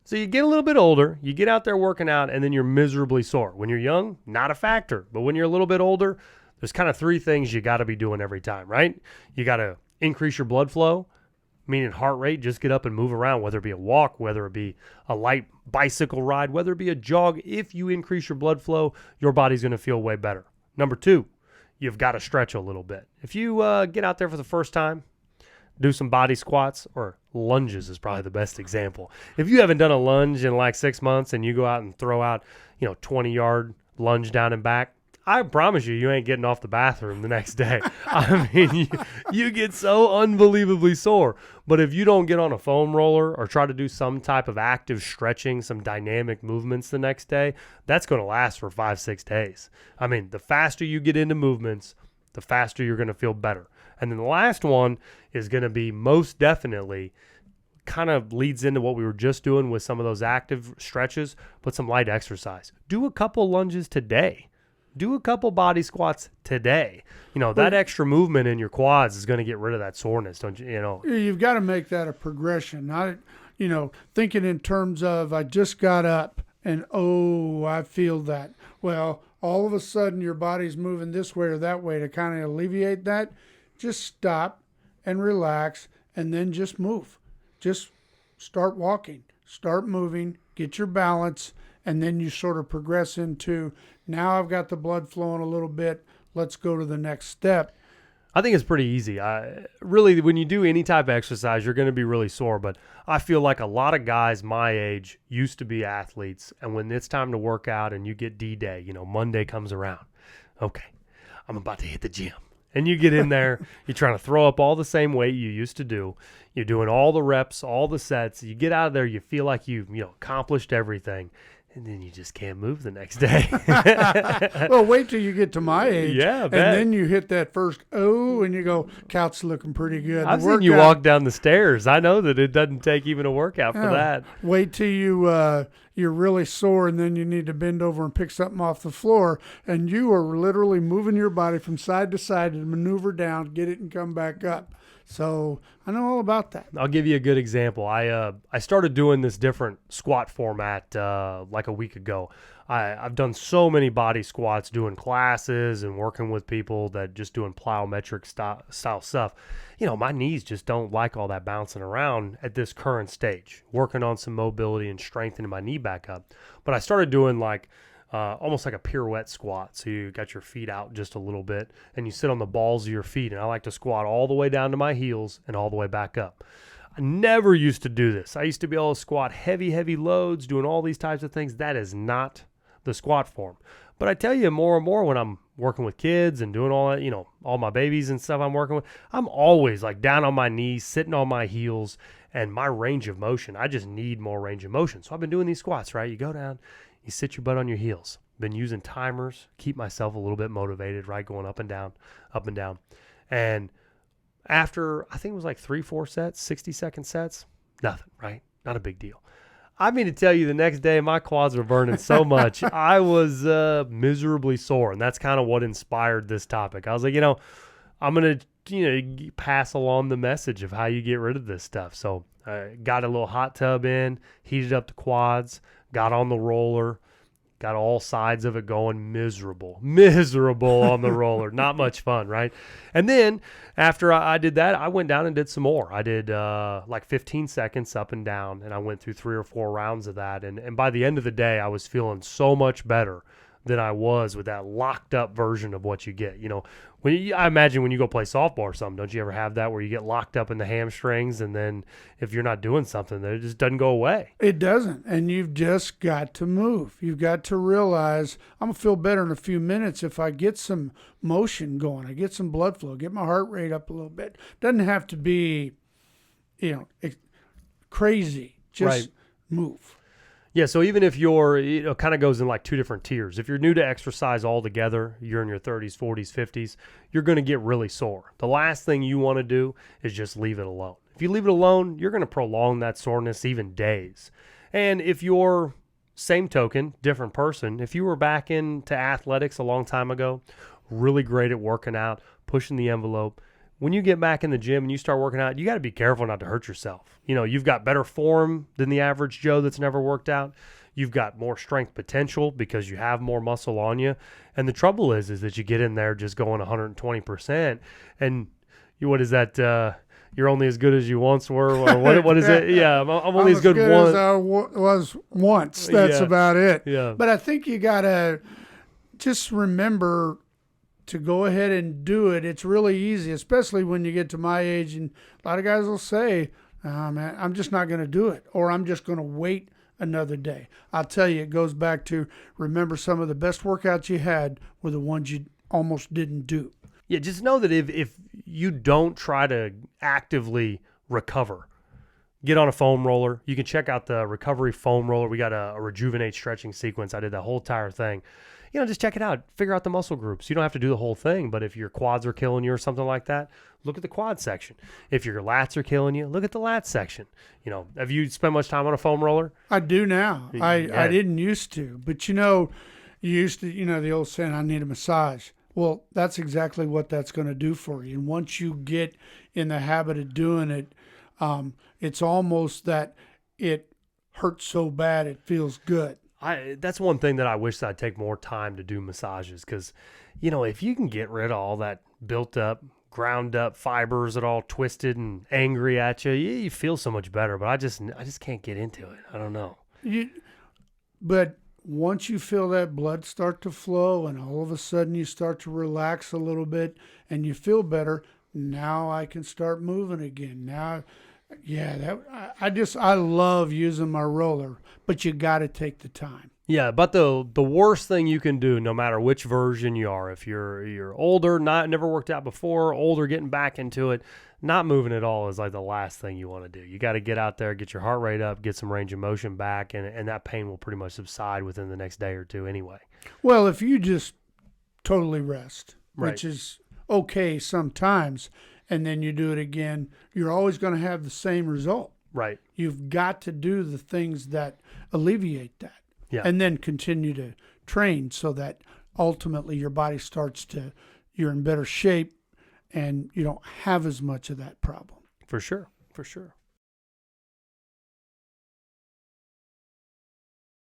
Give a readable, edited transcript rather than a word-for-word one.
So you get a little bit older, you get out there working out, and then you're miserably sore. When you're young, not a factor. But when you're a little bit older, there's kind of three things you got to be doing every time, right? You got to increase your blood flow, meaning heart rate, just get up and move around, whether it be a walk, whether it be a light bicycle ride, whether it be a jog. If you increase your blood flow, your body's going to feel way better. Number two, you've got to stretch a little bit. If you get out there for the first time, do some body squats, or lunges is probably the best example. If you haven't done a lunge in like 6 months and you go out and throw out, 20-yard lunge down and back, I promise you ain't getting off the bathroom the next day. I mean, you get so unbelievably sore. But if you don't get on a foam roller or try to do some type of active stretching, some dynamic movements the next day, that's going to last for 5-6 days. I mean, the faster you get into movements, the faster you're going to feel better. And then the last one is going to be most definitely kind of leads into what we were just doing with some of those active stretches, but some light exercise. Do a couple lunges today. Do a couple body squats today. That extra movement in your quads is going to get rid of that soreness, don't you? You've got to make that a progression, not, thinking in terms of I just got up and, I feel that. Well, all of a sudden your body's moving this way or that way to kind of alleviate that. Just stop and relax and then just move. Just start walking, start moving, get your balance, and then you sort of progress into, now I've got the blood flowing a little bit, let's go to the next step. I think it's pretty easy. Really, when you do any type of exercise, you're going to be really sore, but I feel like a lot of guys my age used to be athletes, and when it's time to work out and you get D-Day, Monday comes around, okay, I'm about to hit the gym. And you get in there, you're trying to throw up all the same weight you used to do. You're doing all the reps, all the sets. You get out of there, you feel like you've accomplished everything. And then you just can't move the next day. Well, wait till you get to my age. Yeah, and then you hit that first and you go, couch looking pretty good. I've seen you walk down the stairs. I know that it doesn't take even a workout for that. Wait till you're really sore and then you need to bend over and pick something off the floor. And you are literally moving your body from side to side to maneuver down, get it and come back up. So I know all about that. I'll give you a good example. I started doing this different squat format like a week ago. I've done so many body squats, doing classes and working with people that just doing plyometric style stuff. My knees just don't like all that bouncing around at this current stage. Working on some mobility and strengthening my knee back up. But I started doing almost like a pirouette squat. So you got your feet out just a little bit and you sit on the balls of your feet. And I like to squat all the way down to my heels and all the way back up. I never used to do this. I used to be able to squat heavy loads, doing all these types of things. That is not the squat form. But I tell you more and more when I'm working with kids and doing all that, all my babies and stuff I'm working with, I'm always like down on my knees, sitting on my heels, and my range of motion. I just need more range of motion. So I've been doing these squats, right? You go down, you sit your butt on your heels. Been using timers, keep myself a little bit motivated, right? Going up and down, up and down. And after, I think it was like 3-4 sets, 60-second sets, nothing, right? Not a big deal. I mean to tell you, the next day my quads were burning so much. I was miserably sore. And that's kind of what inspired this topic. I was like, I'm going to, pass along the message of how you get rid of this stuff. So I got a little hot tub in, heated up the quads, got on the roller, got all sides of it going, miserable on the roller. Not much fun, right? And then after I did that, I went down and did some more. I did like 15 seconds up and down, and I went through 3 or 4 rounds of that. And by the end of the day, I was feeling so much better than I was with that locked up version of what you get. I imagine when you go play softball or something, don't you ever have that where you get locked up in the hamstrings, and then if you're not doing something, it just doesn't go away? It doesn't, and you've just got to move. You've got to realize I'm going to feel better in a few minutes if I get some motion going, I get some blood flow, get my heart rate up a little bit. Doesn't have to be, crazy. Just move. Yeah, so even if you're, it kind of goes in like 2 different tiers. If you're new to exercise altogether, you're in your 30s, 40s, 50s, you're going to get really sore. The last thing you want to do is just leave it alone. If you leave it alone, you're going to prolong that soreness even days. And if you're, same token, different person, if you were back into athletics a long time ago, really great at working out, pushing the envelope, when you get back in the gym and you start working out, you got to be careful not to hurt yourself. You know, you've got better form than the average Joe that's never worked out. You've got more strength potential because you have more muscle on you. And the trouble is that you get in there just going 120%. And what is that? You're only as good as you once were. Or what is it? Yeah, I'm only as good once. As I was once. That's about it. Yeah. But I think you got to just remember to go ahead and do it. It's really easy, especially when you get to my age. And a lot of guys will say, oh, man, I'm just not going to do it, or I'm just going to wait another day. I'll tell you, it goes back to remember some of the best workouts you had were the ones you almost didn't do. Yeah, just know that if you don't try to actively recover, get on a foam roller. You can check out the recovery foam roller. We got a rejuvenate stretching sequence. I did the whole entire thing. You know, just check it out. Figure out the muscle groups. You don't have to do the whole thing, but if your quads are killing you or something like that, look at the quad section. If your lats are killing you, look at the lats section. You know, have you spent much time on a foam roller? I do now. I didn't used to, but you know, you used to, you know, the old saying, I need a massage. Well, that's exactly what that's going to do for you. And once you get in the habit of doing it, it's almost that it hurts so bad it feels good. That's one thing that I wish that I'd take more time to do massages, because, you know, if you can get rid of all that built up, ground up fibers that all twisted and angry at you, you feel so much better. But I just can't get into it. I don't know. But once you feel that blood start to flow and all of a sudden you start to relax a little bit and you feel better, now I can start moving again. Now, yeah, I love using my roller, but you got to take the time. Yeah, but the worst thing you can do, no matter which version you are, if you're older, never worked out before, older, getting back into it, not moving at all is like the last thing you want to do. You got to get out there, get your heart rate up, get some range of motion back, and that pain will pretty much subside within the next day or two anyway. Well, if you just totally rest, right, which is okay sometimes, and then you do it again, you're always going to have the same result. Right. You've got to do the things that alleviate that. Yeah. And then continue to train so that ultimately your body you're in better shape and you don't have as much of that problem. For sure. For sure.